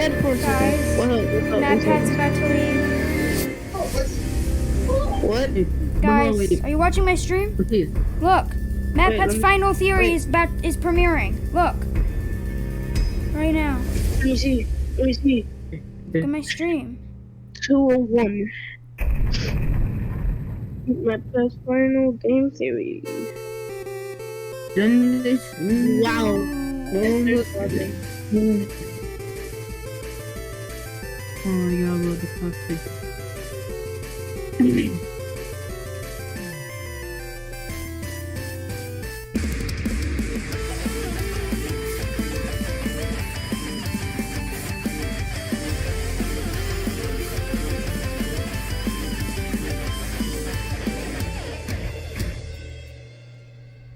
Guys, MatPat's about to leave. What? Guys, are you watching my stream? Please. Look, MatPat's Wait, final theory is premiering. Look, right now. Let me see. Look at my stream. 201. My best final game theory. Done this. Wow. Oh my god, what the fuck?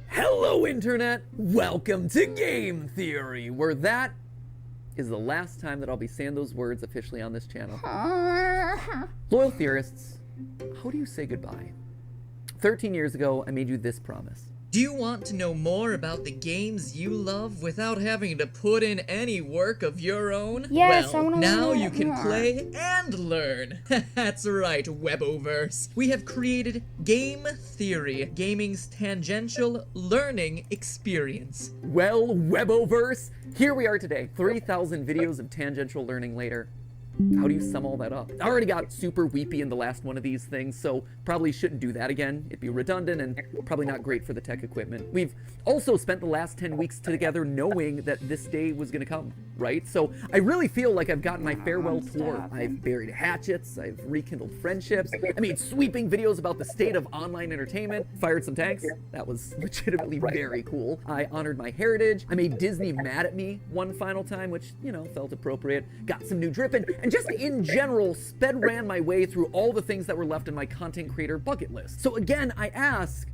Hello, Internet! Welcome to Game Theory, where that is the last time that I'll be saying those words officially on this channel. Loyal theorists, how do you say goodbye? 13 years ago, I made you this promise. Do you want to know more about the games you love without having to put in any work of your own? Yes, I well, wanna now learn you can more. play and learn. That's right, Weboverse. We have created Game Theory, gaming's tangential learning experience. Well, Weboverse, here we are today, 3,000 videos of tangential learning later. How do you sum all that up? I already got super weepy in the last one of these things, so probably shouldn't do that again. It'd be redundant and probably not great for the tech equipment. We've also spent the last 10 weeks together knowing that this day was gonna come, right? So I really feel like I've gotten my farewell tour. I've buried hatchets, I've rekindled friendships, I made sweeping videos about the state of online entertainment, fired some tanks, that was legitimately very cool. I honored my heritage, I made Disney mad at me one final time, which, you know, felt appropriate, got some new dripping, and just in general, sped ran my way through all the things that were left in my content creator bucket list. So again, I ask,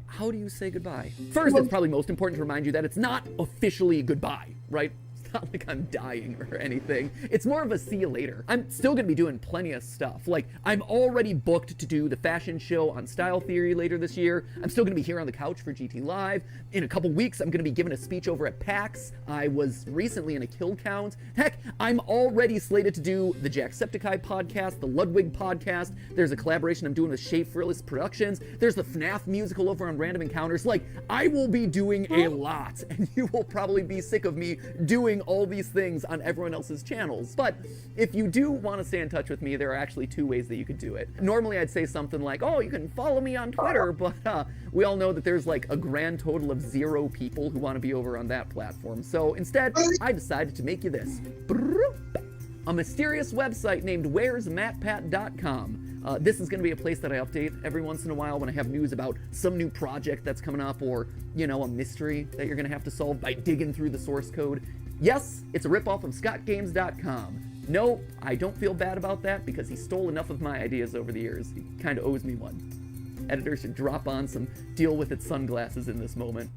how do you say goodbye? First, it's probably most important to remind you that it's not officially goodbye, right? It's not like I'm dying or anything. It's more of a see you later. I'm still gonna be doing plenty of stuff. Like, I'm already booked to do the fashion show on Style Theory later this year. I'm still gonna be here on the couch for GT Live. In a couple weeks, I'm gonna be giving a speech over at PAX. I was recently in a kill count. Heck, I'm already slated to do the Jacksepticeye podcast, the Ludwig podcast. There's a collaboration I'm doing with Shea Fearless Productions. There's the FNAF musical over on Random Encounters. Like, I will be doing a lot, and you will probably be sick of me doing all these things on everyone else's channels. But if you do want to stay in touch with me, there are actually two ways that you could do it. Normally I'd say something like, oh, you can follow me on Twitter, but we all know that there's like a grand total of 0 people who want to be over on that platform. So instead, I decided to make you this. A mysterious website named where'smatpat.com. This is going to be a place that I update every once in a while when I have news about some new project that's coming up, or, you know, a mystery that you're going to have to solve by digging through the source code. Yes, it's a ripoff of scottgames.com. No, I don't feel bad about that because he stole enough of my ideas over the years. He kind of owes me one. Editor should drop on some deal with it sunglasses in this moment.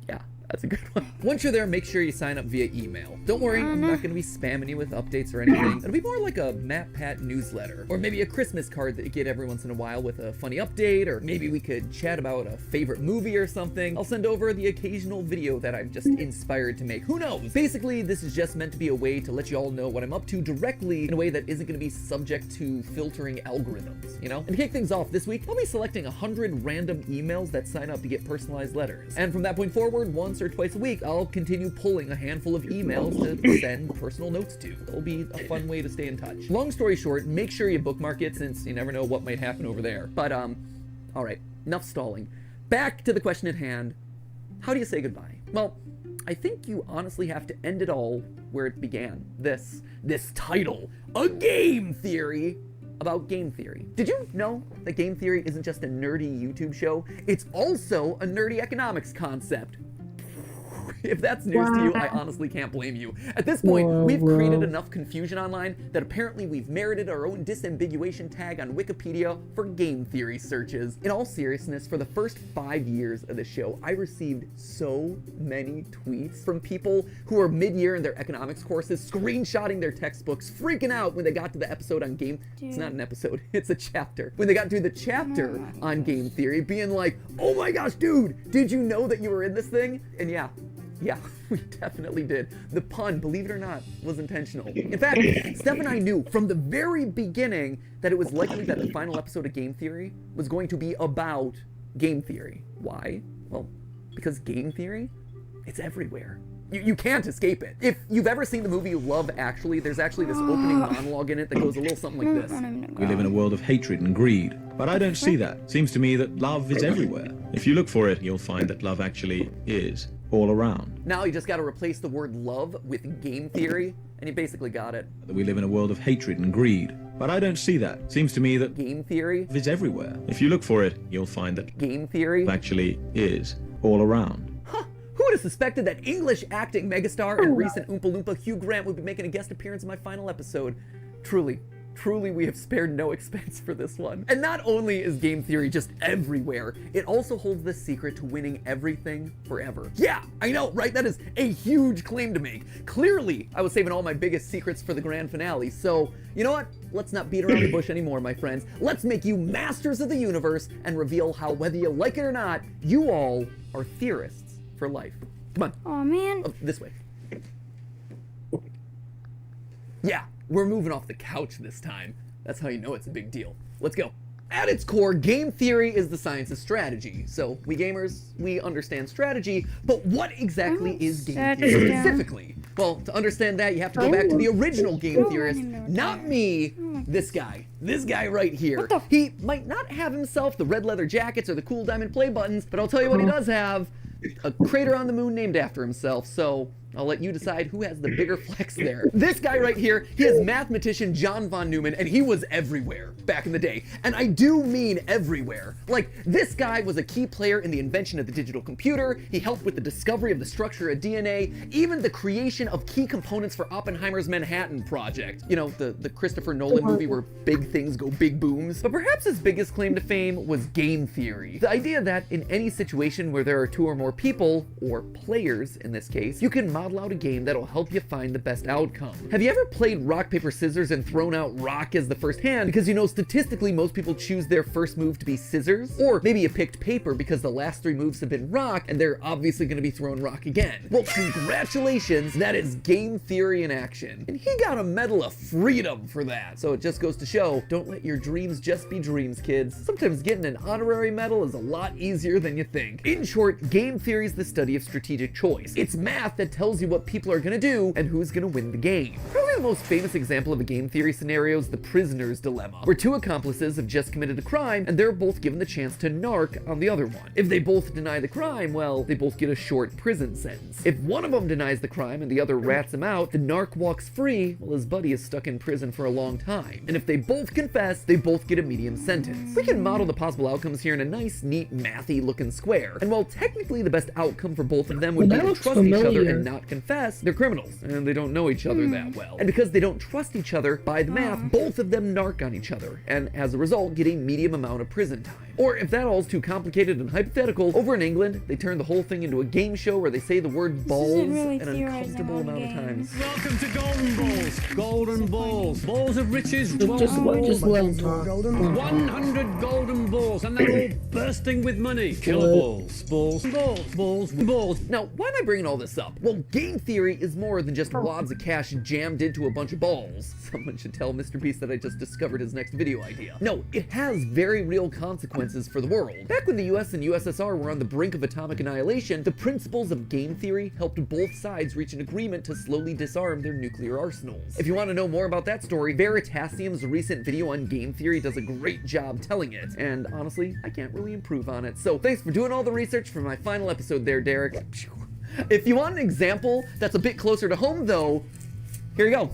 Yeah, that's a good one. Once you're there, make sure you sign up via email. Don't worry, I'm not going to be spamming you with updates or anything. It'll be more like a MatPat newsletter, or maybe a Christmas card that you get every once in a while with a funny update, or maybe we could chat about a favorite movie or something. I'll send over the occasional video that I'm just inspired to make. Who knows? Basically, this is just meant to be a way to let you all know what I'm up to directly in a way that isn't going to be subject to filtering algorithms, you know? And to kick things off this week, I'll be selecting 100 random emails that sign up to get personalized letters. And from that point forward, once or twice a week, I'll continue pulling a handful of emails to send personal notes to. It'll be a fun way to stay in touch. Long story short, make sure you bookmark it since you never know what might happen over there. But, all right, enough stalling. Back to the question at hand. How do you say goodbye? Well, I think you honestly have to end it all where it began. This title, A Game Theory about game theory. Did you know that game theory isn't just a nerdy YouTube show? It's also a nerdy economics concept. If that's news to you, I honestly can't blame you. At this point, we've created enough confusion online that apparently we've merited our own disambiguation tag on Wikipedia for game theory searches. In all seriousness, for the first 5 years of the show, I received so many tweets from people who are mid-year in their economics courses, screenshotting their textbooks, freaking out when they got to the episode on game. It's not an episode, it's a chapter. When they got to the chapter on game theory, being like, oh my gosh, dude, did you know that you were in this thing? And yeah, Yeah, we definitely did. The pun, believe it or not, was intentional. In fact, Steph and I knew from the very beginning that it was likely that the final episode of Game Theory was going to be about game theory. Why? Well, because game theory, it's everywhere. You can't escape it. If you've ever seen the movie Love Actually, there's actually this opening monologue in it that goes a little something like this. We live in a world of hatred and greed, but I don't see that. Seems to me that love is everywhere. If you look for it, you'll find that love actually is all around. Now you just got to replace the word love with game theory, and you basically got it. We live in a world of hatred and greed, but I don't see that. Seems to me that Game theory, love is everywhere. If you look for it, you'll find that game theory. love actually is all around. Who would have suspected that English acting megastar and recent Oompa Loompa Hugh Grant would be making a guest appearance in my final episode? Truly, we have spared no expense for this one. And not only is game theory just everywhere, it also holds the secret to winning everything forever. Yeah, I know, right? That is a huge claim to make. Clearly, I was saving all my biggest secrets for the grand finale. So, you know what? Let's not beat around the bush anymore, my friends. Let's make you masters of the universe and reveal how, whether you like it or not, you all are theorists for life. Come on. Oh man. Oh, this way. Yeah, we're moving off the couch this time. That's how you know it's a big deal. Let's go. At its core, game theory is the science of strategy. So we gamers, we understand strategy, but what exactly is game theory specifically? Well, to understand that, you have to go back to the original game theorist, not me, this guy right here. He might not have himself the red leather jackets or the cool diamond play buttons, but I'll tell you what he does have. A crater on the moon named after himself, so I'll let you decide who has the bigger flex there. This guy right here, he is mathematician John von Neumann, and he was everywhere back in the day. And I do mean everywhere. Like, this guy was a key player in the invention of the digital computer, he helped with the discovery of the structure of DNA, even the creation of key components for Oppenheimer's Manhattan Project. You know, the Christopher Nolan movie where big things go big booms. But perhaps his biggest claim to fame was game theory. The idea that in any situation where there are two or more people, or players in this case, you can model out a game that'll help you find the best outcome. Have you ever played rock, paper, scissors and thrown out rock as the first hand because you know statistically most people choose their first move to be scissors? Or maybe you picked paper because the last three moves have been rock and they're obviously going to be thrown rock again. Well, congratulations, that is game theory in action. And he got a Medal of Freedom for that. So it just goes to show, don't let your dreams just be dreams, kids. Sometimes getting an honorary medal is a lot easier than you think. In short, game theory is the study of strategic choice. It's math that tells you what people are gonna do and who's gonna win the game. Probably the most famous example of a game theory scenario is the prisoner's dilemma, where two accomplices have just committed a crime and they're both given the chance to narc on the other one. If they both deny the crime, well, they both get a short prison sentence. If one of them denies the crime and the other rats him out, the narc walks free while his buddy is stuck in prison for a long time. And if they both confess, they both get a medium sentence. We can model the possible outcomes here in a nice, neat, mathy looking square. And while technically the best outcome for both of them would be to trust each other and not confess, they're criminals and they don't know each other that well. And because they don't trust each other, by the math, both of them narc on each other, and as a result, get a medium amount of prison time. Or if that all's too complicated and hypothetical, over in England, they turn the whole thing into a game show where they say the word balls really an uncomfortable amount of times. Welcome to Golden Balls. Golden Balls. Balls of riches. Just one talk. 100 golden balls, and they're all bursting with money. Killer balls. Balls. Balls. Balls. Balls. Now, why am I bringing all this up? Well, game theory is more than just wads of cash jammed into a bunch of balls. Someone should tell Mr. Beast that I just discovered his next video idea. No, it has very real consequences for the world. Back when the US and USSR were on the brink of atomic annihilation, the principles of game theory helped both sides reach an agreement to slowly disarm their nuclear arsenals. If you want to know more about that story, Veritasium's recent video on game theory does a great job telling it, and honestly, I can't really improve on it. So thanks for doing all the research for my final episode there, Derek. If you want an example that's a bit closer to home though, here you go.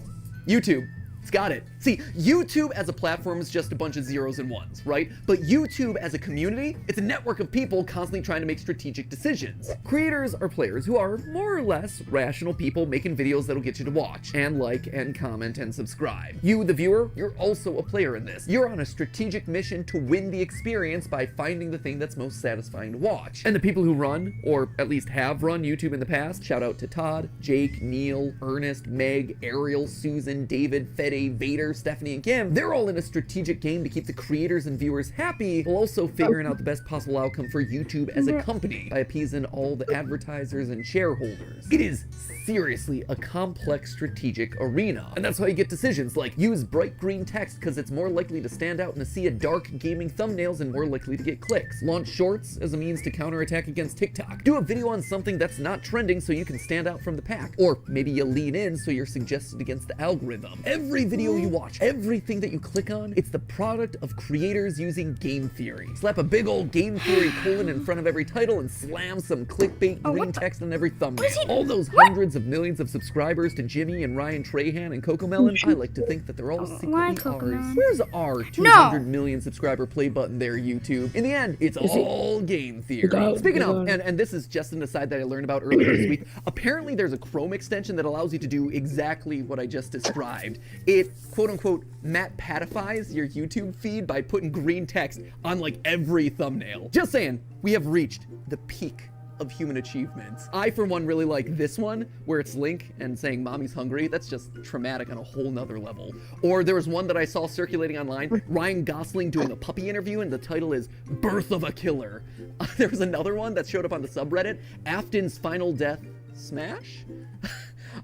YouTube. It's got it. See, YouTube as a platform is just a bunch of zeros and ones, right? But YouTube as a community, it's a network of people constantly trying to make strategic decisions. Creators are players who are more or less rational people making videos that'll get you to watch and like and comment and subscribe. You, the viewer, you're also a player in this. You're on a strategic mission to win the experience by finding the thing that's most satisfying to watch. And the people who run, or at least have run YouTube in the past, shout out to Todd, Jake, Neil, Ernest, Meg, Ariel, Susan, David, Fed, Eddie, Vader, Stephanie, and Kim, they're all in a strategic game to keep the creators and viewers happy, while also figuring out the best possible outcome for YouTube as a company by appeasing all the advertisers and shareholders. It is seriously a complex strategic arena, and that's why you get decisions like use bright green text because it's more likely to stand out in a sea of dark gaming thumbnails and more likely to get clicks. Launch shorts as a means to counterattack against TikTok. Do a video on something that's not trending so you can stand out from the pack. Or maybe you lean in so you're suggested against the algorithm. Every video you watch, everything that you click on, it's the product of creators using game theory. Slap a big old game theory colon in front of every title and slam some clickbait green text on every thumbnail. All those hundreds of millions of subscribers to Jimmy and Ryan Trahan and Cocomelon, I like to think that they're all secretly ours. Where's our 200 million subscriber play button there, YouTube? In the end, it's all game theory. Speaking of, and this is just an aside that I learned about earlier this week, apparently there's a Chrome extension that allows you to do exactly what I just described. It, quote unquote, MatPatifies your YouTube feed by putting green text on like every thumbnail. Just saying, we have reached the peak of human achievements. I, for one, really like this one, where it's Link and saying mommy's hungry. That's just traumatic on a whole nother level. Or there was one that I saw circulating online, Ryan Gosling doing a puppy interview, and the title is Birth of a Killer. There was another one that showed up on the subreddit, Afton's Final Death Smash?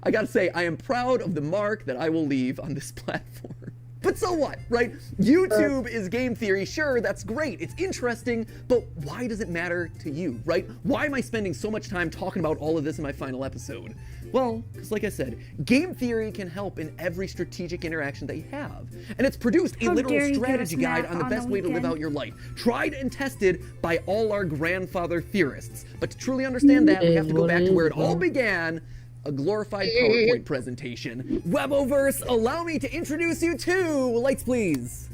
I gotta say, I am proud of the mark that I will leave on this platform. But so what, right? YouTube is game theory. Sure, that's great. It's interesting, but why does it matter to you, right? Why am I spending so much time talking about all of this in my final episode? Well, because like I said, game theory can help in every strategic interaction that you have. And it's produced a literal strategy guide on the best way to live out your life. Tried and tested by all our grandfather theorists. But to truly understand that, we have to go back to where it all began, a glorified PowerPoint presentation. Weboverse, allow me to introduce you to, lights please,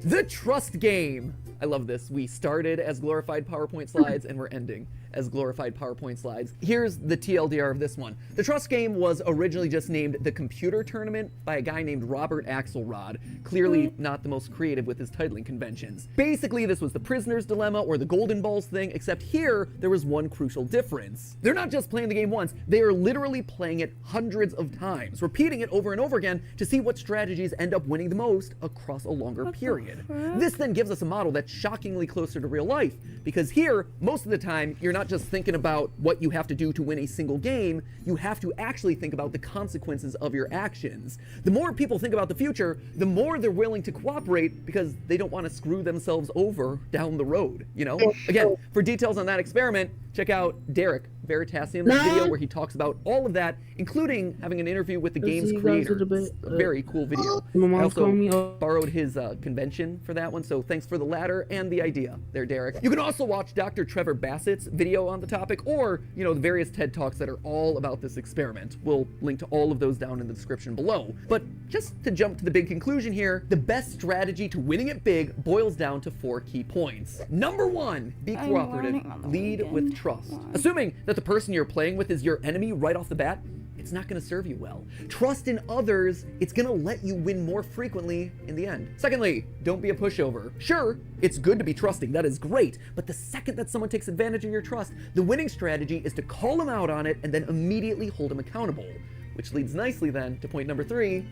the trust game. I love this. We started as glorified PowerPoint slides and we're ending as glorified PowerPoint slides. Here's the TLDR of this one. The trust game was originally just named the Computer Tournament by a guy named Robert Axelrod, clearly not the most creative with his titling conventions. Basically, this was the prisoner's dilemma or the golden balls thing, except here there was one crucial difference. They're not just playing the game once, they are literally playing it hundreds of times, repeating it over and over again to see what strategies end up winning the most across a longer period. This then gives us a model that's shockingly closer to real life, because here, most of the time, you're not just thinking about what you have to do to win a single game, you have to actually think about the consequences of your actions. The more people think about the future, the more they're willing to cooperate because they don't want to screw themselves over down the road, you know? Again, for details on that experiment, check out Derek Veritasium's video where he talks about all of that, including having an interview with the game's creator. It's a very cool video. I also borrowed his convention for that one, so thanks for the latter and the idea there, Derek. You can also watch Dr. Trevor Bassett's video on the topic, or, you know, the various TED Talks that are all about this experiment. We'll link to all of those down in the description below. But just to jump to the big conclusion here, the best strategy to winning it big boils down to 4 key points. Number 1, be cooperative. Lead with trust. Assuming that the person you're playing with is your enemy right off the bat, it's not going to serve you well. Trust in others, it's going to let you win more frequently in the end. Secondly, don't be a pushover. Sure, it's good to be trusting, that is great, but the second that someone takes advantage of your trust, the winning strategy is to call them out on it and then immediately hold them accountable. Which leads nicely then to point number 3,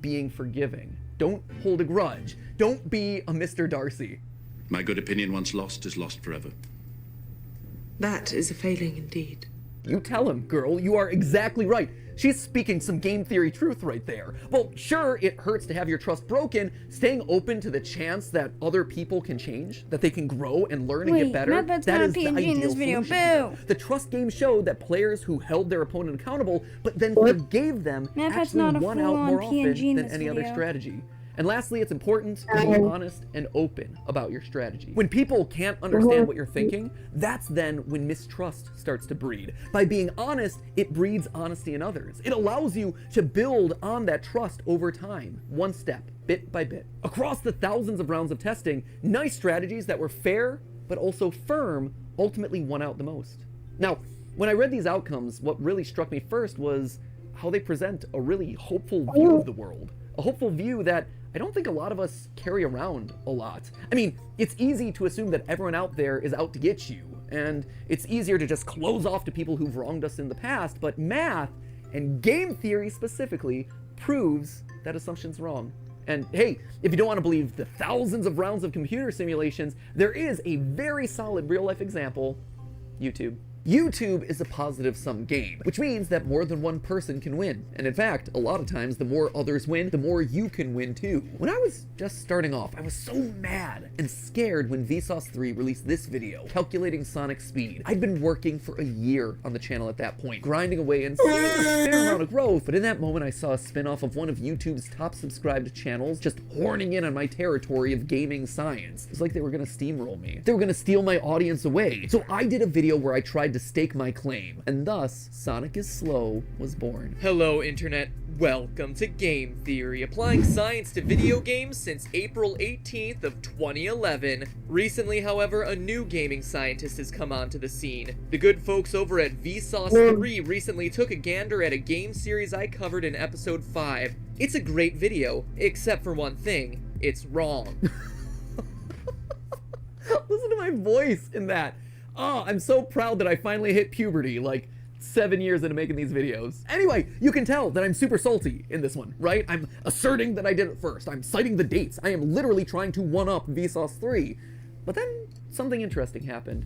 being forgiving. Don't hold a grudge. Don't be a Mr. Darcy. My good opinion once lost is lost forever. That is a failing indeed. You tell him, girl, you are exactly right. She's speaking some game theory truth right there. Well, sure, it hurts to have your trust broken. Staying open to the chance that other people can change, that they can grow and learn and get better, MatPat's that not is a the PNG ideal in this video. solution. Boo! The trust game showed that players who held their opponent accountable, but then forgave them, MatPat's actually not a won out full-on more often PNG in than this any other video. strategy. And lastly, it's important to be honest and open about your strategy. When people can't understand what you're thinking, that's then when mistrust starts to breed. By being honest, it breeds honesty in others. It allows you to build on that trust over time, one step, bit by bit. Across the thousands of rounds of testing, nice strategies that were fair but also firm ultimately won out the most. Now, when I read these outcomes, what really struck me first was how they present a really hopeful view of the world. A hopeful view that I don't think a lot of us carry around a lot. I mean, it's easy to assume that everyone out there is out to get you, and it's easier to just close off to people who've wronged us in the past, but math, and game theory specifically, proves that assumption's wrong. And hey, if you don't want to believe the thousands of rounds of computer simulations, there is a very solid real-life example: YouTube. YouTube is a positive-sum game, which means that more than one person can win. And in fact, a lot of times, the more others win, the more you can win too. When I was just starting off, I was so mad and scared when Vsauce 3 released this video, calculating Sonic's speed. I'd been working for a year on the channel at that point, grinding away and seeing a fair amount of growth, but in that moment I saw a spin-off of one of YouTube's top subscribed channels just horning in on my territory of gaming science. It was like they were gonna steamroll me. They were gonna steal my audience away. So I did a video where I tried to stake my claim, and thus Sonic is Slow was born. Hello, Internet. Welcome to Game Theory, applying science to video games since April 18th of 2011. Recently, however, a new gaming scientist has come onto the scene. The good folks over at Vsauce 3 recently took a gander at a game series I covered in episode 5. It's a great video, except for one thing: it's wrong. Listen to my voice in that. Oh, I'm so proud that I finally hit puberty, like 7 years into making these videos. Anyway, you can tell that I'm super salty in this one, right? I'm asserting that I did it first. I'm citing the dates. I am literally trying to one-up Vsauce 3. But then something interesting happened.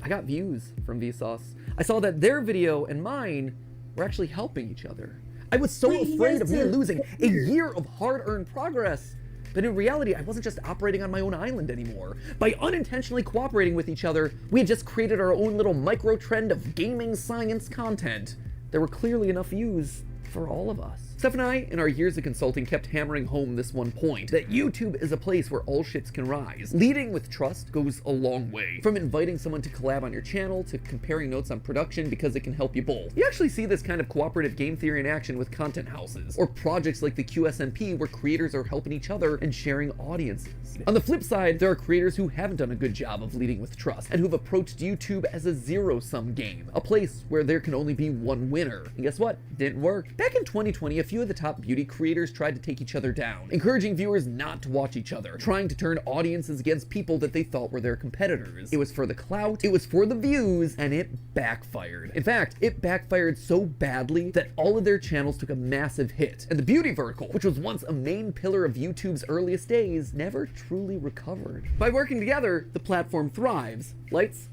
I got views from Vsauce. I saw that their video and mine were actually helping each other. I was so afraid of me losing a year of hard-earned progress. But in reality, I wasn't just operating on my own island anymore. By unintentionally cooperating with each other, we had just created our own little micro-trend of gaming science content. There were clearly enough views for all of us. Steph and I, in our years of consulting, kept hammering home this one point: that YouTube is a place where all ships can rise. Leading with trust goes a long way. From inviting someone to collab on your channel, to comparing notes on production because it can help you both. You actually see this kind of cooperative game theory in action with content houses, or projects like the QSMP where creators are helping each other and sharing audiences. On the flip side, there are creators who haven't done a good job of leading with trust, and who've approached YouTube as a zero-sum game, a place where there can only be one winner. And guess what? Didn't work. Back in 2020, a few of the top beauty creators tried to take each other down, encouraging viewers not to watch each other, trying to turn audiences against people that they thought were their competitors. It was for the clout, it was for the views, and it backfired. In fact, it backfired so badly that all of their channels took a massive hit, and the beauty vertical, which was once a main pillar of YouTube's earliest days, never truly recovered. By working together, the platform thrives. Lights?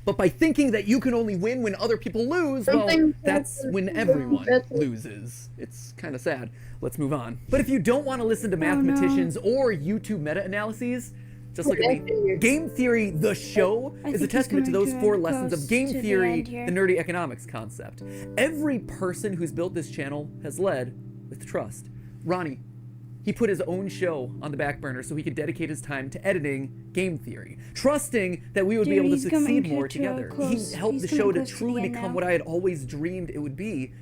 But by thinking that you can only win when other people lose, well, that's when everyone loses. It's kind of sad. Let's move on. But if you don't want to listen to mathematicians or YouTube meta-analyses, just look at me. Game Theory, the show, is a testament to those 4 lessons of game theory, the nerdy economics concept. Every person who's built this channel has led with trust. Ronnie, he put his own show on the back burner so he could dedicate his time to editing Game Theory, trusting that we would be able to succeed more together. He helped the show to truly become what I had always dreamed it would be,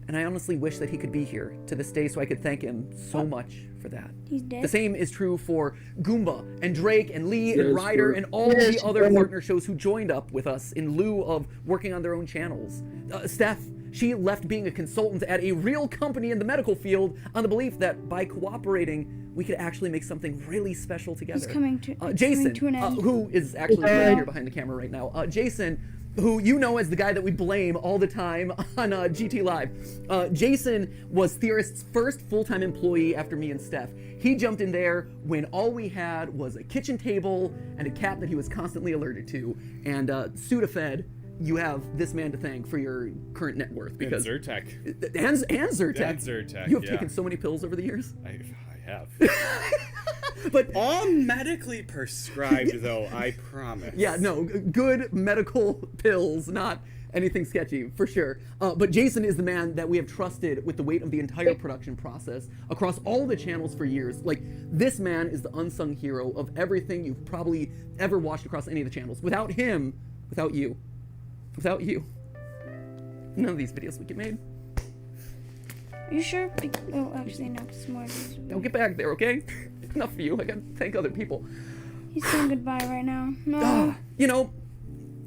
and I honestly wish that he could be here to this day so I could thank him so much for that. He's dead. The same is true for Goomba and Drake and Lee and Ryder and all the other partner shows who joined up with us in lieu of working on their own channels. Steph, she left being a consultant at a real company in the medical field on the belief that by cooperating, we could actually make something really special together. It's coming to Jason, an end. who is actually right here behind the camera right now. Jason, who you know as the guy that we blame all the time on GT Live. Jason was Theorist's first full-time employee after me and Steph. He jumped in there when all we had was a kitchen table and a cat that he was constantly allergic to. And Sudafed, you have this man to thank for your current net worth. Because and Zyrtec. And Zyrtec. And Zyrtec, You have yeah. taken so many pills over the years. I have. But all medically prescribed, though, I promise. Yeah, no, good medical pills, not anything sketchy, for sure. But Jason is the man that we have trusted with the weight of the entire production process across all the channels for years. Like, this man is the unsung hero of everything you've probably ever watched across any of the channels. Without him, without you, none of these videos would get made. Are you sure? Oh, actually, no, it's more. Don't get back there, okay? Enough for you. I gotta thank other people. He's saying goodbye right now. No. You know,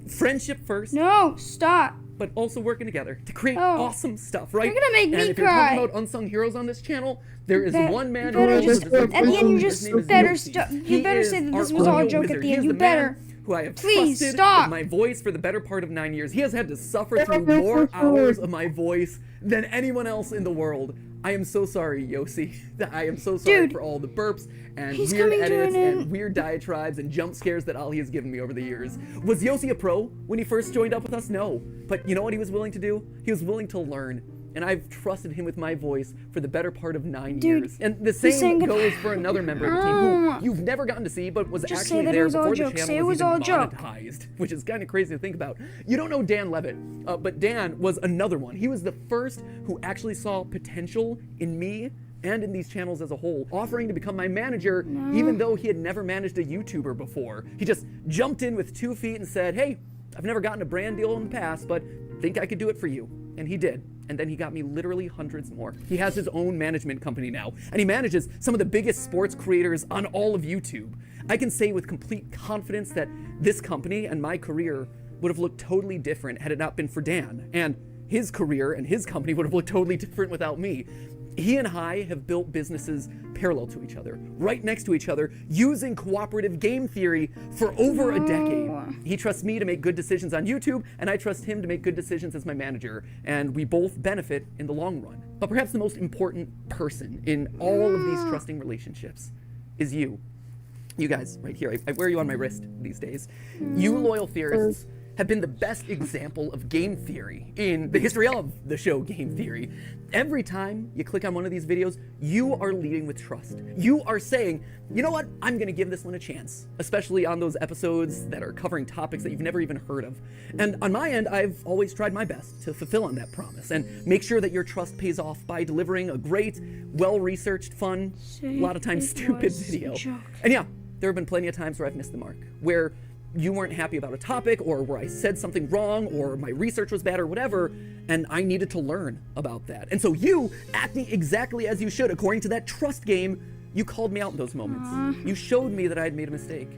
friendship first. No, stop. But also working together to create awesome stuff, right? You're gonna make me and if cry. you're talking about unsung heroes on this channel, there is one man At the end, you His name just is better Yoshi. you better say that this was all a joke at the end. You better. Who I have Please trusted stop. with my voice for the better part of 9 years. He has had to suffer through more hours of my voice than anyone else in the world. I am so sorry, Yossi. I am so sorry Dude, for all the burps and he's weird coming to edits an and end. weird diatribes and jump scares that Ali has given me over the years. Was Yossi a pro when he first joined up with us? No. But you know what he was willing to do? He was willing to learn. And I've trusted him with my voice for the better part of 9 Dude, years. And the he's saying same good- goes for another member of the team No. who you've never gotten to see, but was Just say actually that it there was all before a the joke. channel Say it was was even all a joke. monetized, which is kind of crazy to think about. You don't know Dan Levitt, but Dan was another one. He was the first who actually saw potential in me and in these channels as a whole, offering to become my manager, even though he had never managed a YouTuber before. He just jumped in with 2 feet and said, hey, I've never gotten a brand deal in the past, but think I could do it for you. And he did. And then he got me literally hundreds more. He has his own management company now, and he manages some of the biggest sports creators on all of YouTube. I can say with complete confidence that this company and my career would have looked totally different had it not been for Dan. And his career and his company would have looked totally different without me. He and I have built businesses parallel to each other, right next to each other, using cooperative game theory for over a decade. He trusts me to make good decisions on YouTube, and I trust him to make good decisions as my manager, and we both benefit in the long run. But perhaps the most important person in all of these trusting relationships is you. You guys, right here. I wear you on my wrist these days. You loyal theorists have been the best example of game theory in the history of the show Game Theory. Every time you click on one of these videos, you are leading with trust. You are saying, you know what, I'm gonna give this one a chance, especially on those episodes that are covering topics that you've never even heard of. And on my end, I've always tried my best to fulfill on that promise and make sure that your trust pays off by delivering a great, well-researched, fun, a lot of times it stupid was a video. joke. And yeah, there have been plenty of times where I've missed the mark, where you weren't happy about a topic, or where I said something wrong, or my research was bad, or whatever, and I needed to learn about that. And so you, acting exactly as you should, according to that trust game, you called me out in those moments. You showed me that I had made a mistake.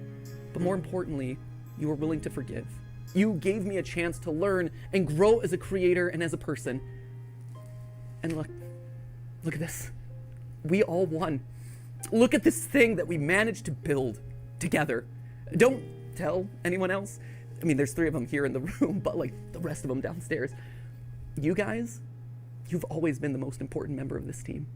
But more importantly, you were willing to forgive. You gave me a chance to learn and grow as a creator and as a person. And look at this. We all won. Look at this thing that we managed to build together. Don't tell anyone else. I mean, there's 3 of them here in the room, but like the rest of them downstairs. You guys, you've always been the most important member of this team,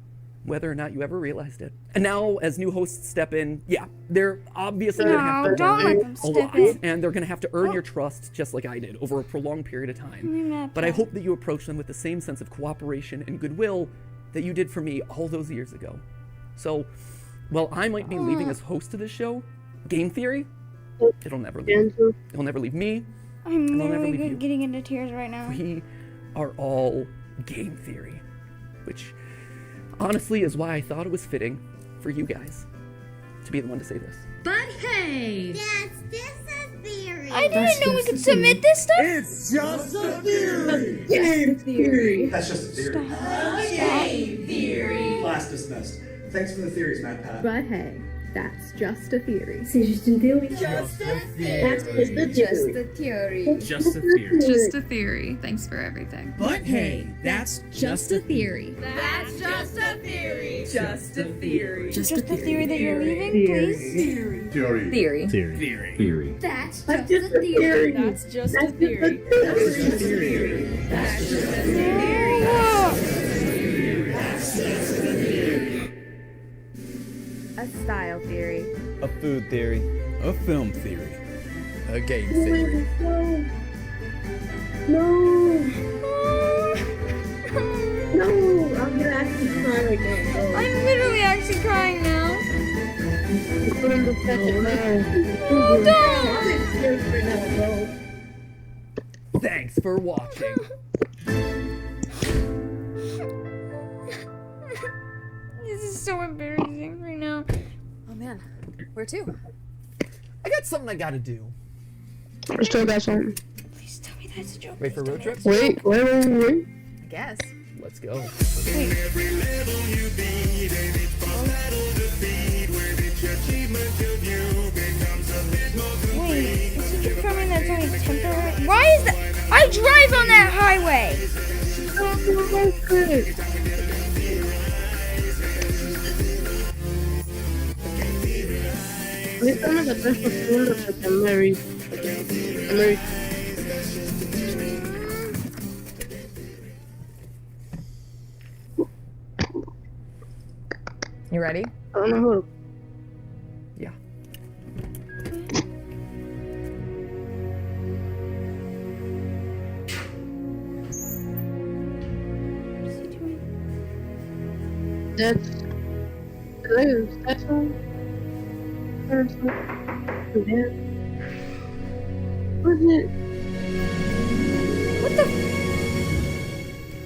whether or not you ever realized it. And now, as new hosts step in, yeah, they're obviously gonna have No, to don't let learn them a step lot, in. and they're gonna have to earn your trust just like I did over a prolonged period of time. MatPat. But I hope that you approach them with the same sense of cooperation and goodwill that you did for me all those years ago. So, while I might be leaving as host of this show, Game Theory, it'll never leave. It'll never leave me. I'm I'll never literally leave you. getting into tears right now. We are all Game Theory, which honestly is why I thought it was fitting for you guys to be the one to say this. But hey! That's just a theory. I didn't know we could submit this stuff. It's just a theory. Game theory. That's just a theory. Game theory. Class dismissed. Thanks for the theories, MatPat. But hey, that's just a theory. Just a theory. Just a That's just a theory. Just a theory. Just a theory. Thanks for everything. But hey, that's Just a theory. That's just a theory. Just a theory. Just the theory that you're leaving, please. theory. Theory. Theory. That's just a theory. That's just a theory. That's just a theory. A style theory. A food theory. A film theory. A game theory. No, I'm gonna actually cry again. I'm literally actually crying now. Thanks for watching. This is so embarrassing right now. Oh man, where to? I got something I gotta do. I still got something. Please tell me that's a joke. Ready for road trip? Wait. I guess. Let's go. Wait, is he confirming that's only temporary? Why is that? I drive on that highway. This one is the best of the married. You ready? I don't know who. Yeah. What's he doing? That's one. Yeah. What's it? What the?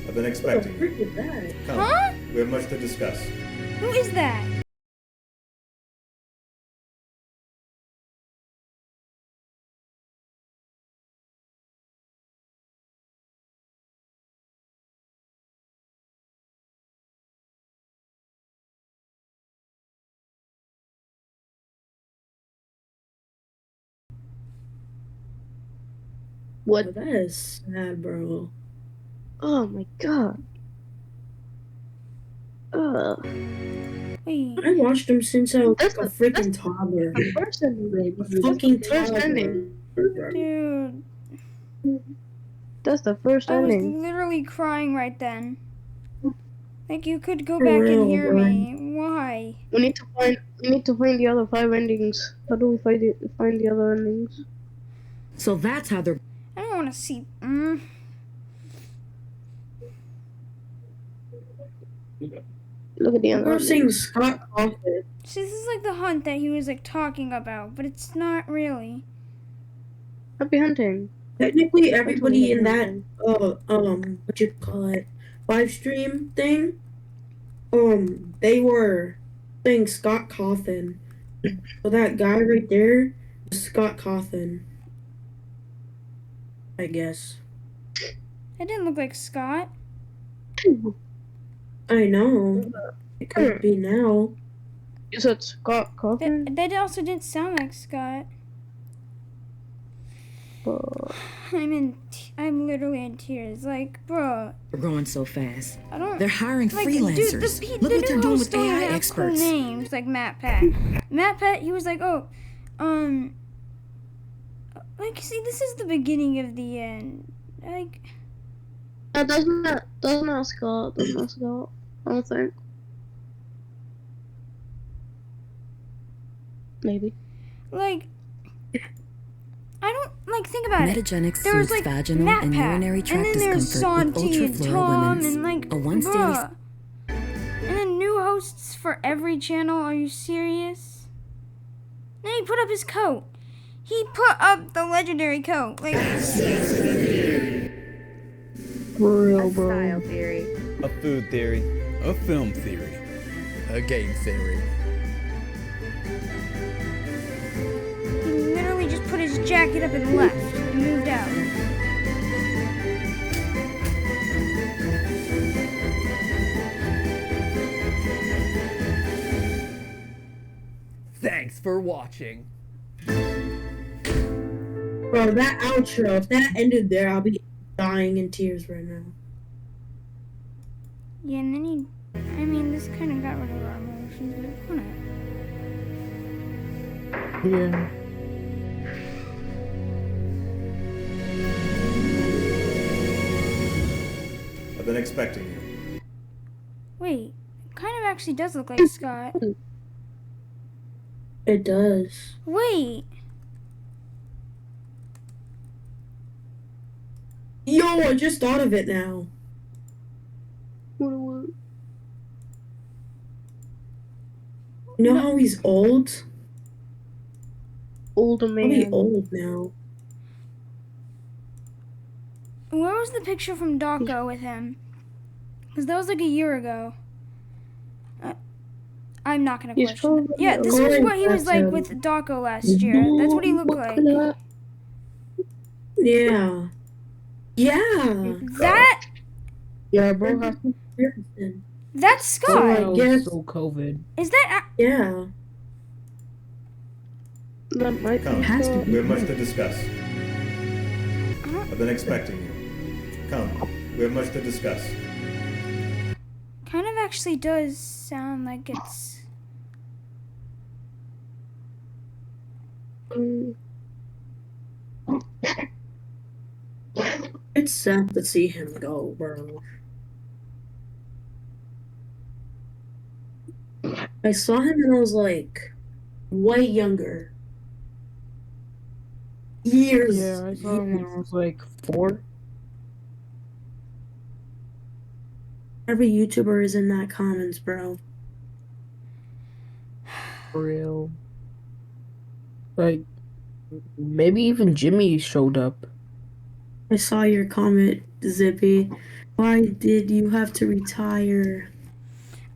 I've been expecting What the you. frick is that? Come. Huh? We have much to discuss. Who is that? What? That is sad, bro. Oh my god. Wait. I watched him since I was That's a the freaking toddler. the first ending. A That's fucking the first toddler. ending. Dude, That's the first I was ending. literally crying right then. Like, you could go For back and real, hear bro. me. Why? We need to find the other 5 endings. How do we find the other endings? So that's how they're. I don't want to see. Look at the other We're saying endings. Scott Cawthon. See, this is like the hunt that he was like talking about, but it's not really. Happy hunting. Technically, everybody in that hunting. what you call it, live stream thing, they were saying Scott Cawthon. So that guy right there is Scott Cawthon. I guess. It didn't look like Scott. I know. It could be now. You said Scott Cawthon? That also didn't sound like Scott. I'm literally in tears. Like, bruh. We're growing so fast. I don't. They're hiring Like, freelancers. Dude, Look the what they're new doing host with don't even AI have experts. Cool names like MatPat. MatPat, he was like, like, see, this is the beginning of the end. Like, That's not Scott. That's not Scott. I don't think. Maybe. like, I don't like think about Metagenics it. There was soothes like vaginal and MatPat, urinary and tract then there's discomfort with Santi and ultra-floral Tom, women's. and like, A once daily bruh. And then new hosts for every channel. Are you serious? Then he put up his coat. He put up the legendary coat. Like, For real, A bro. style theory. A food theory. A film theory. A game theory. he literally just put his jacket up and left and moved out. Thanks for watching. Bro, that outro, if that ended there, I'll be dying in tears right now. Yeah, and then I mean, this kind of got rid of our emotions, but whatever. Yeah. I've been expecting you. Wait, it kind of actually does look like Scott. It does. Wait, Yo, I just thought of it now. What? You know how he's old? Older Probably man. old now. where was the picture from Daco with him? Because that was like a year ago. I'm not gonna He's question it. probably Yeah, this was what he was like with Daco last year. That's what he looked like. Yeah. Yeah. That Yeah, bro. that's Scott. I guess. So COVID. Is that? Yeah. That might Come. be Scott. We have much to discuss. I've been expecting you. Come. We have much to discuss. Kind of actually does sound like it's. It's sad to see him go, bro. I saw him when I was like way younger. Years. Yeah, I saw him when I was like 4. Every YouTuber is in that comments, bro. For real. Like, maybe even Jimmy showed up. I saw your comment, Zippy. Why did you have to retire?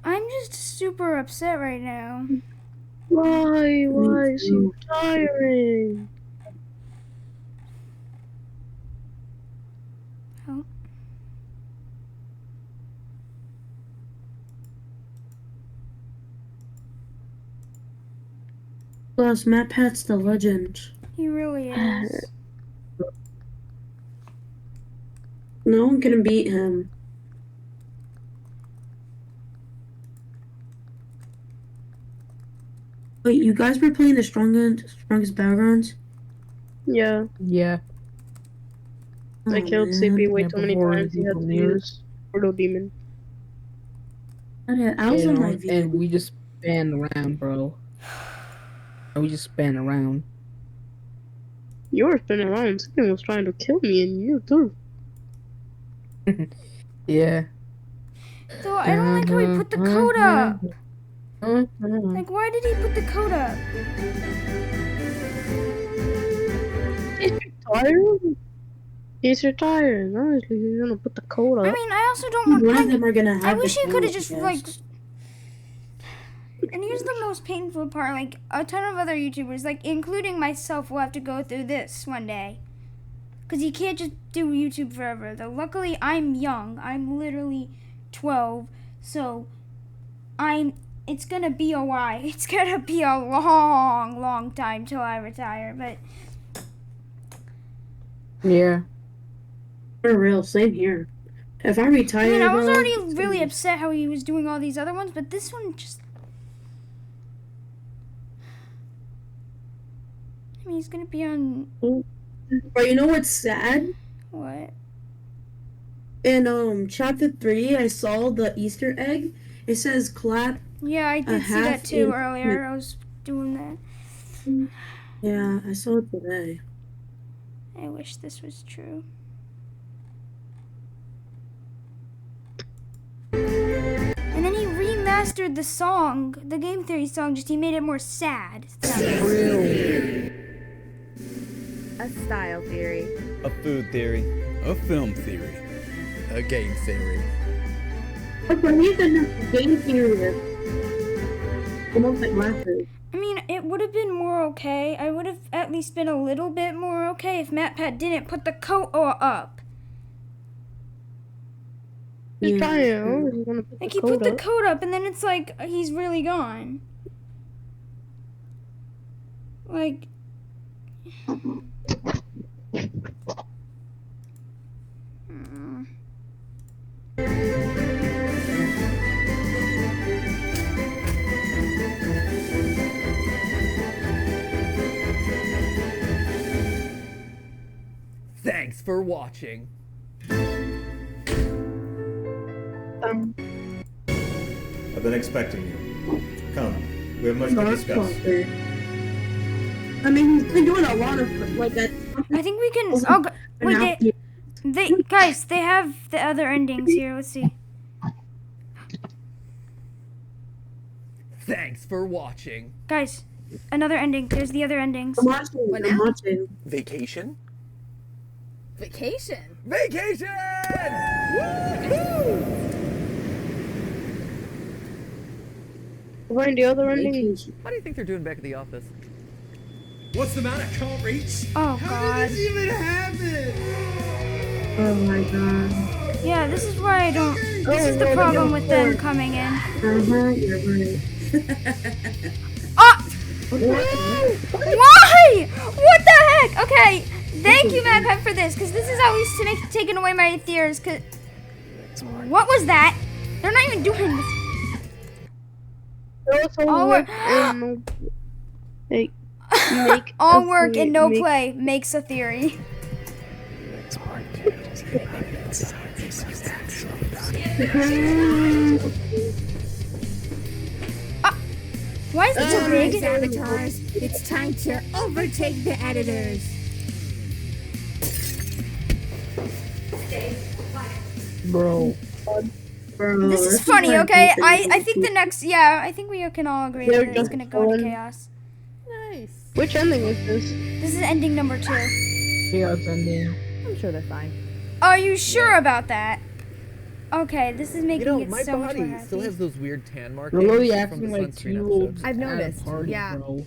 I'm just super upset right now. Why? Why is he retiring? Oh. Plus, MatPat's the legend. He really is. No one can beat him. Wait, you guys were playing the strongest battlegrounds? Yeah. Yeah. I killed CP way too many times. He had to use Portal Demon. I was on my view. And we just span around, bro. We just span around. You were spinning around. Someone was trying to kill me, and you too. Yeah. So I don't like how he put the code up. Like, why did he put the code up? He's retired. He's retired. Honestly, he's gonna put the code up. I mean, I also don't want. One of them are gonna have. I wish the he could have code, just I guess. like. And here's the most painful part. Like, a ton of other YouTubers, like including myself, will have to go through this one day. Because you can't just do YouTube forever. Though luckily, I'm young. I'm literally 12. So, it's gonna be a while. It's gonna be a long, long time till I retire. But Yeah. For real, same here. If I retire, I mean, I was bro, already it's gonna really be- upset how he was doing all these other ones. But this one just. I mean, he's gonna be on. But you know what's sad? What? In chapter 3, I saw the Easter egg. It says clap. Yeah, I did see that half too in- earlier. I was doing that. Yeah, I saw it today. I wish this was true. And then he remastered the song, the Game Theory song, just he made it more sad. A style theory. A food theory. A film theory. A game theory. Okay, he's in the game theory. Almost like last week. I mean, it would have been more okay. I would have at least been a little bit more okay if MatPat didn't put the coat up. He's trying. He's gonna put Like, the he code put the up. coat up, and then it's like, he's really gone. Like... Thanks for watching. I've been expecting you. Come, we have much to discuss. I mean, he's been doing a lot of like that. I think we can... Oh, wait, guys, they have the other endings here. Let's see. Thanks for watching. Guys, another ending. There's the other endings. I'm watching. What I'm now? watching. Vacation? Vacation. Vacation! Find the other ending. How do you think they're doing back at the office? What's the matter? Can't reach? Oh, God. even happen? Oh my god. Yeah, this is why I don't... This is the problem with them coming in. You're right. Ah! Why? What the heck? Okay, thank you, MatPat, for this, because this is how he's taking away my theories, because... What was that? They're not even doing this. All work, all work and no play makes a theory. Why is it so big? Avatars, it's time to overtake the editors. Bro. This is funny, okay? I think the next, I think we can all agree that it's gonna go into chaos. Nice. Which ending is this? This is ending number 2. Chaos ending. I'm sure they're fine. Are you sure about that? Okay, this is making it my so much more body happy. still has those weird tan marks You're literally from acting the like sunscreen 2-year-olds. episodes. I've noticed. Party, Yeah. Bro.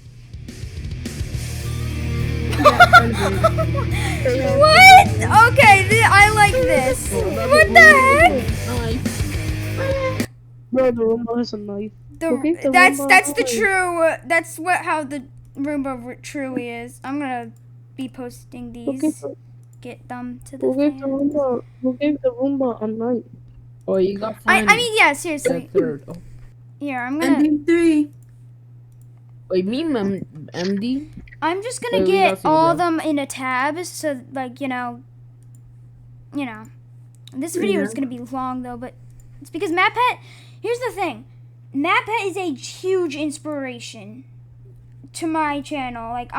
What? Okay, I like this. What the heck? Bro, the Roomba has a knife. That's the true. That's how the Roomba truly is. I'm gonna be posting these. Get them to the Who gave the fans. Roomba a knife? Oh, you got I mean, yeah, seriously. Third. Oh. Here, I'm gonna. Ending 3. Wait, me, MD? I'm just gonna Wait, we get gotta see, all of bro. them in a tab, so like you know. This video is gonna be long though, but it's because MatPat. Here's the thing, MatPat is a huge inspiration to my channel. Like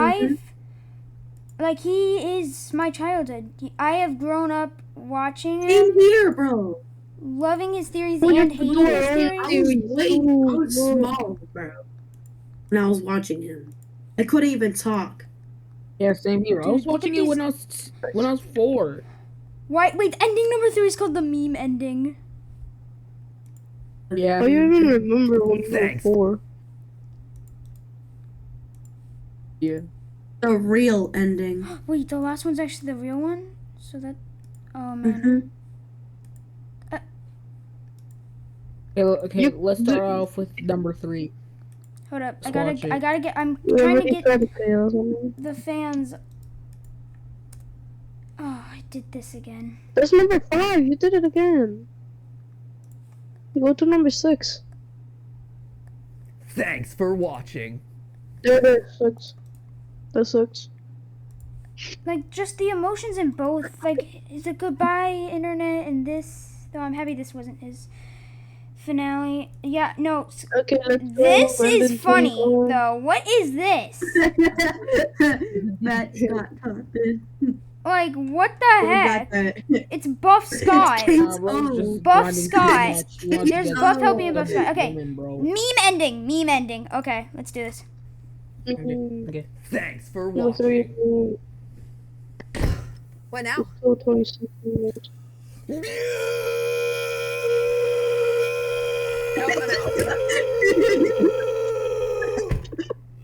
he is my childhood. I have grown up watching him. Same here, bro. Loving his theories and hating his theories. I was small, bro. When I was watching him, I couldn't even talk. Yeah, same here. I was Dude, look watching at it when I was 4. Why? Wait, ending number 3 is called the meme ending. Yeah. Oh, I even remember when you were Thanks. 4. Yeah. The real ending. Wait, the last one's actually the real one? So that... Oh, man. Okay, let's start off with number 3. Hold up. Let's watch it. I gotta get... I'm trying to get the fans... Oh, I did this again. That's number 5. You did it again. You go to number 6. Thanks for watching. There, 6. That's 6. Like, just the emotions in both. Like, the goodbye internet and this... Though I'm happy this wasn't his finale. Yeah, no. Okay, This is funny, though. What is this? That's not Coffin. Like, what the heck? It's Buff Scott. Buff Scott. There's Buff helping and Buff Scott. Okay. Meme ending. Okay, let's do this. Okay. Thanks for watching. What now? Still 26 minutes.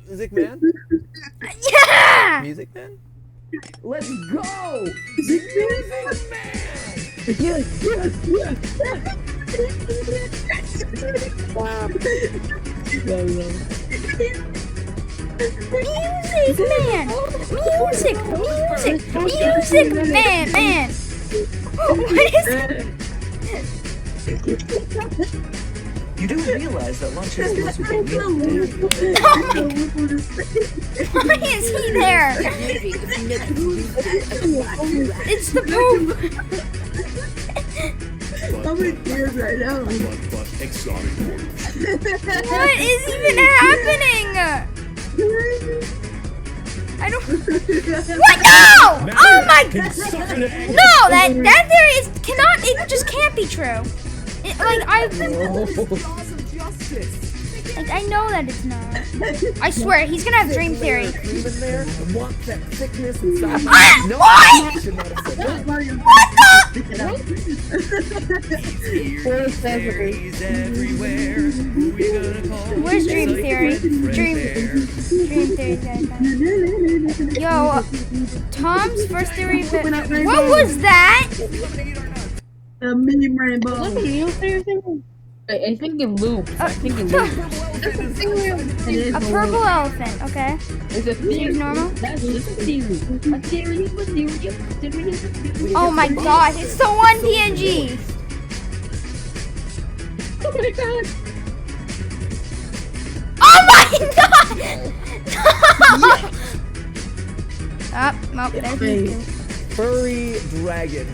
Music man? Yeah! Music man? Let's go! Music man! Wow. Music man. What is it? You do realize that lunch is the most important meal. Why is he there? It's the Pope. I'm in tears right now. But exotic orders. What is even happening? I don't. What? No! Oh my! No, that theory cannot. It just can't be true. I know that it's not. I swear, he's gonna have dream theory. What? Where's dream theory? Dream theory. Yo, Tom's first theory. What was that? A mini rainbow. I think it loops. I think it loops. A purple elephant, okay. Is it Seems normal? That's just a theory. A theory. Oh my god, it's the one PNG. Oh my god. Oh my god! No! There's me too. Furry dragon.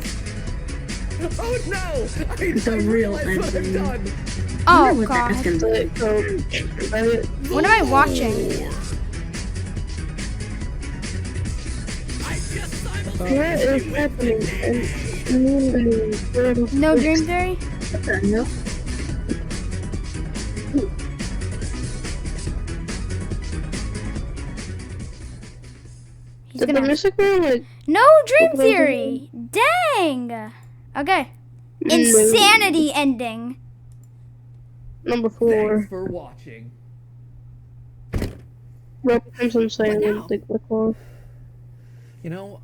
Oh no! I The real realize what I've ending. done. Oh what god. that's What am I watching? What is happening? No Dream Theory? No. He's Did the gone. music go like No Dream Theory! Dang! Okay. Insanity ending. number 4? Thanks for watching. Rob becomes some silent like the call. You know,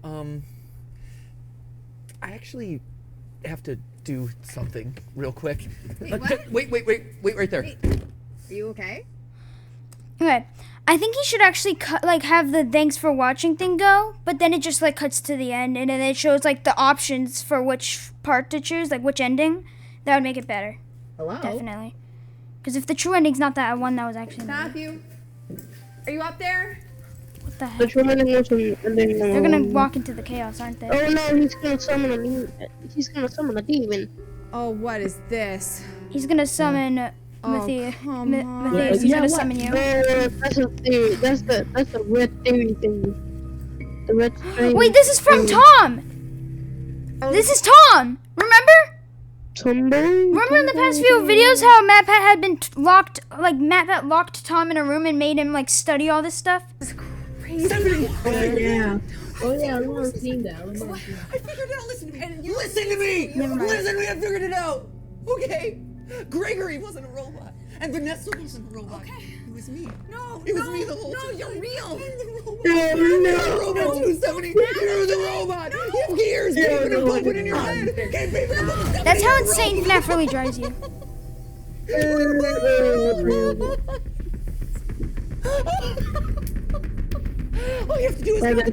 I actually have to do something real quick. Wait right there. Are you okay? Okay. I think he should actually cut, like, have the thanks for watching thing go, but then it just, like, cuts to the end, and then it shows, like, the options for which part to choose, like, which ending. That would make it better. Hello? Definitely. Because if the true ending's not that one, that was actually... Matthew? Are you up there? What the heck? The true ending was ending. They're gonna walk into the chaos, aren't they? Oh no, he's gonna summon a demon. He's gonna summon a demon. Oh, what is this? He's gonna summon... Matthias. Matthias, he's gonna summon you. That's a theory. That's the red theory thing. The red string. Wait, this is from Tom! This is Tom! Remember? Remember in the past few videos how MatPat had been locked, like MatPat locked Tom in a room and made him like study all this stuff? This is crazy. Oh yeah, I remember seeing that. I figured it out. Listen to me! Never mind. Listen to me, I figured it out! Okay. Gregory wasn't a robot. And Vanessa wasn't a robot. Okay. It was me. No, It was me the whole time. No, you're real. I'm the robot. You're the robot too, Stephanie. You're the robot. You have gears. Can't even pump it in your head. Can't even pump it. That's how insane FNAF really drives you. All you have to do is Stephanie.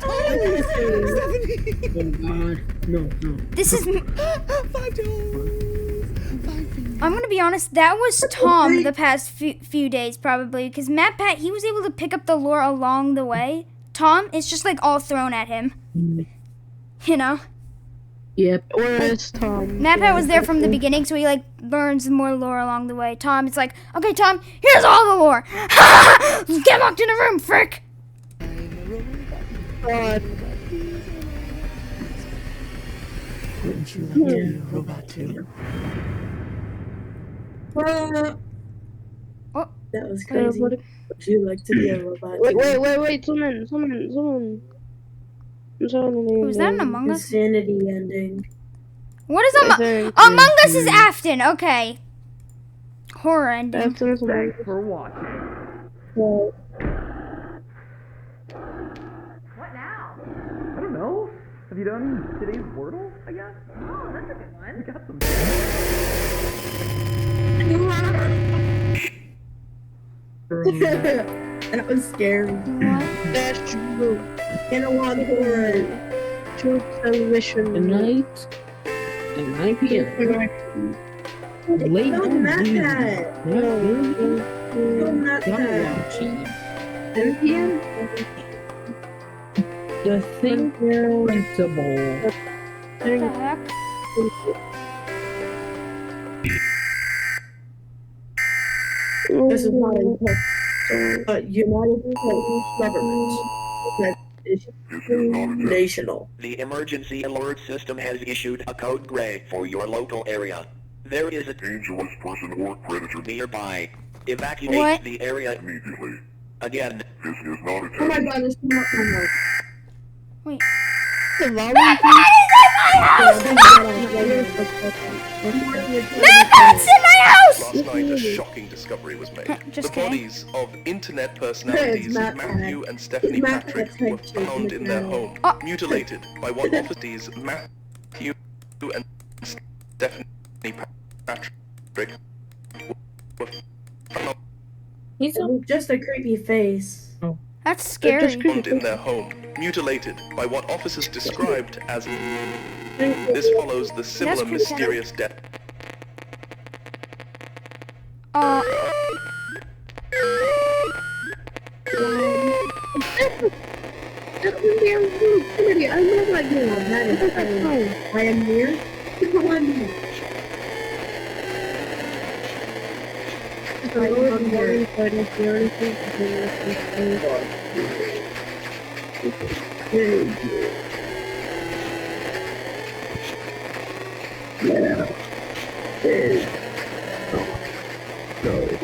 Oh god. No. This is... $5. I'm gonna be honest, that was Tom the past few days probably, because MatPat, he was able to pick up the lore along the way. Tom, it's just like all thrown at him. You know? Yep. Where is Tom? MatPat was there from the beginning, so he like learns more lore along the way. Tom, it's like, okay Tom, here's all the lore. Get locked in a room, frick! God. Wouldn't you like to be a robot too? Oh, that was crazy. Would you like to be a robot? Wait, someone. Was that an Among Us? Insanity ending. What is Among Us is Afton, okay. Horror ending. Thanks for watching. What now? I don't know. Have you done today's Wordle, I guess? Oh, that's a good one. We got some. That was scary. That's true. Analog horror. True television. At night. At 9 p.m. Late No, MatPat. No, MatPat. 10 p.m. The thing principle. What the heck? This is not a United States government. That is national. The emergency alert system has issued a code gray for your local area. There is a dangerous person or predator nearby. Evacuate the area immediately. Again. This is not a Oh my god, this is not homework. Wait. MatPat's in my house! Last night, a shocking discovery was made. Just the kidding. bodies of internet personalities Matthew and Stephanie Patrick were found in their home, mutilated by what officers Matthew and Stephanie Patrick were found. He's just a creepy face. Oh. That's scary. Found in their home, mutilated by what officers described as. This follows the similar mysterious death. I am here. Wait,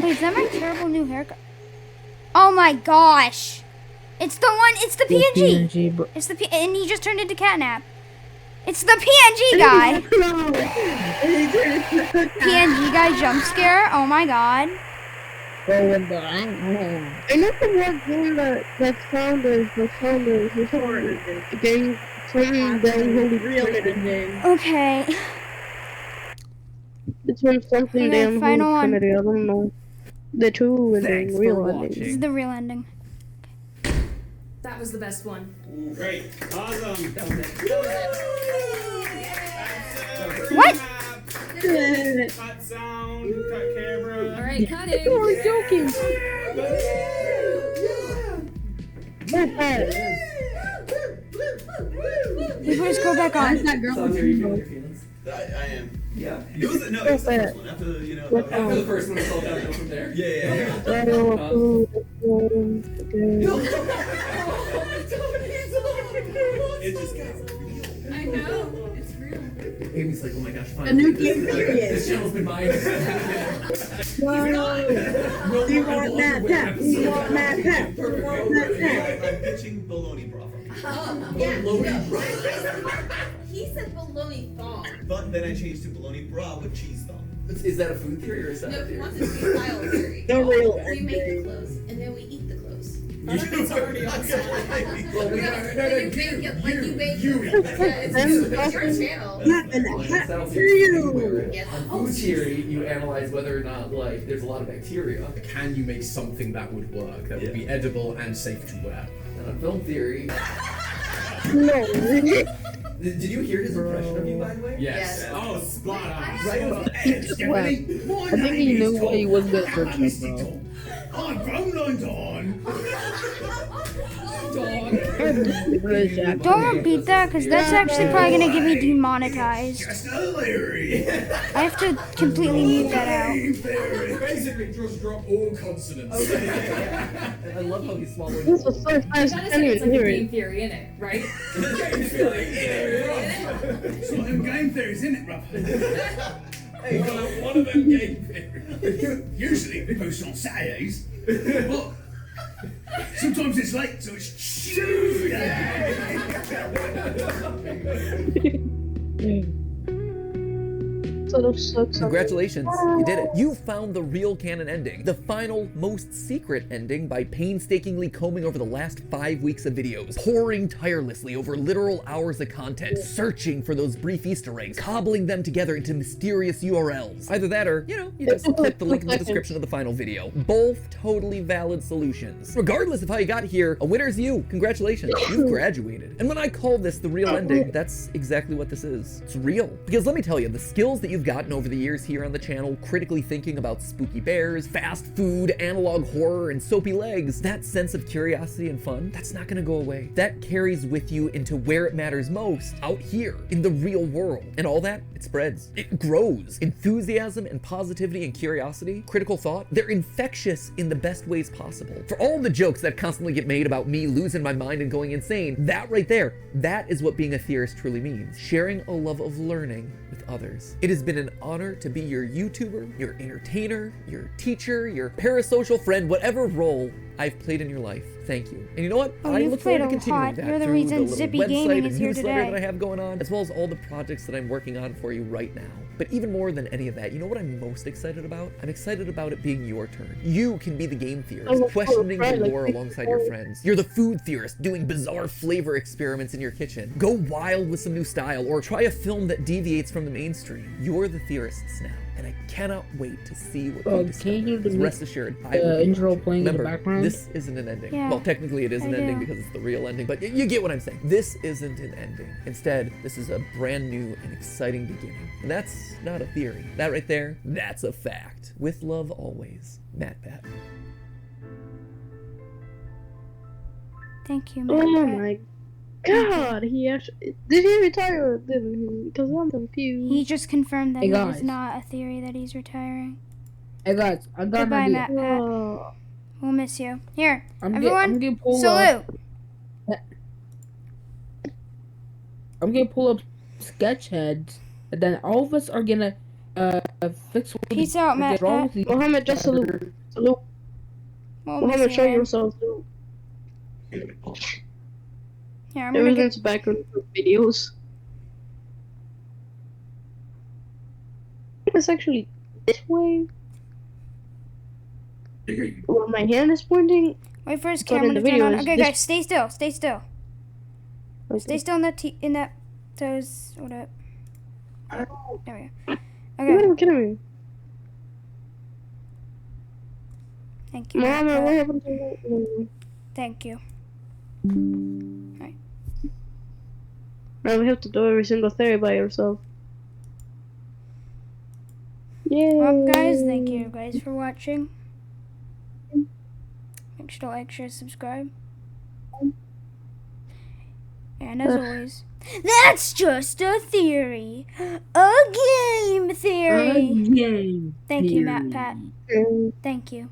is that my terrible new haircut? Oh my gosh! It's the one, it's the PNG! It's the and he just turned into Catnap. It's the PNG guy! PNG guy jump scare? Oh my god. I know the one game that founders, the game something down holy real ending. Okay. It's when something Okay, damn final holy one. trinity, I don't know. The two and Thanks the real for ending. This is the real ending. That was the best one. Great. Awesome. What? Cut sound, cut camera. All right, cut it. You are joking. You boys go back on. That girl. I am. Yeah. It was the first one. After the first one, it's all downhill from there. Yeah. It just got. I know. It's real. Amy's like, oh my gosh, fine. A new game period. This channel's been mine. Whoa. We want MatPat. We want MatPat. We want MatPat. I'm pitching bologna broth. He said bologna thaw. But then I changed to bologna bra with cheese thong. Is that a food theory or is that No, a he theory? wants it to be style theory. The real We make the ending. clothes and then we eat the clothes. It's already on Well, we got You bake it like you bake it. It's your channel. Not an hat for you. Yes. On food theory, you analyze whether or not like there's a lot of bacteria. Can you make something that would work, that would be edible and safe to wear? And on film theory, No. did you hear his impression of you, by the way? Yes. Yes. Oh, spot on. Right on. I think he knew what he was good for, bro. I've grown lines on. Don't repeat that, because that's actually probably going to get me demonetized. Just a Larry. I have to completely mute that out. Basically, just drop all consonants. And I love how he's swallowing. This was so fast. Gotta say it's like a game theory, in it, right? It's one of them game theories, isn't it, bruv? Hey, one of them game theories. Usually we post on Saturdays, but sometimes it's late, so it's Tuesday. Congratulations, you did it. You found the real canon ending, the final, most secret ending by painstakingly combing over the last 5 weeks of videos, poring tirelessly over literal hours of content, searching for those brief Easter eggs, cobbling them together into mysterious URLs. Either that or, you just click the link in the description of the final video. Both totally valid solutions. Regardless of how you got here, a winner's you. Congratulations, you've graduated. And when I call this the real ending, that's exactly what this is. It's real. Because let me tell you, the skills that you've gotten over the years here on the channel, critically thinking about spooky bears, fast food, analog horror, and soapy legs, that sense of curiosity and fun, that's not gonna go away. That carries with you into where it matters most, out here, in the real world. And all that, it spreads. It grows. Enthusiasm and positivity and curiosity, critical thought, they're infectious in the best ways possible. For all the jokes that constantly get made about me losing my mind and going insane, that right there, that is what being a theorist truly means. Sharing a love of learning with others. It has been an honor to be your YouTuber, your entertainer, your teacher, your parasocial friend, whatever role I've played in your life. Thank you. And you know what? Oh, I you've look forward to played a continuing lot. that You're the through reason the little Zippy website Gaming and is here newsletter today. that I have going on, as well as all the projects that I'm working on for you right now. But even more than any of that, you know what I'm most excited about? I'm excited about it being your turn. You can be the game theorist, questioning the lore alongside your friends. You're the food theorist, doing bizarre flavor experiments in your kitchen. Go wild with some new style, or try a film that deviates from the mainstream. You're the theorists now, and I cannot wait to see what you discover. Can you hear the Rest assured, I will be intro watching. playing in the Remember, background? this isn't an ending. Yeah, Well, technically it is an I ending do. because it's the real ending, but you get what I'm saying. This isn't an ending. Instead, this is a brand new and exciting beginning. And that's not a theory. That right there, that's a fact. With love always, MatPat. Thank you, Oh MatPat. my god, he actually. Did he retire? Because I'm confused. He just confirmed that Hey, it guys. is not a theory that he's retiring. Hey guys, I got Goodbye, an idea. MatPat. We'll miss you. Here, I'm everyone, gonna pull salute. I'm gonna pull up sketch heads, and then all of us are gonna fix. Peace out, MatPat. Mohammed, just salute. Salute. Mohammed, show yourself. Here, I'm gonna get get back on videos. It's actually this way. Well, my hand is pointing. Wait for his camera to turn on. Okay, guys, stay still. Stay still. Okay. Stay still in that toes. What up? There we go. Okay. What are you kidding me? Thank you. Mama, what happened to you? Thank you. Alright. Now we have to do every single theory by yourself. Yay! Well, guys, thank you guys for watching. Make sure to like, share, subscribe. And as always, that's just a theory. A game theory. A game Thank you, theory. MatPat. Thank you.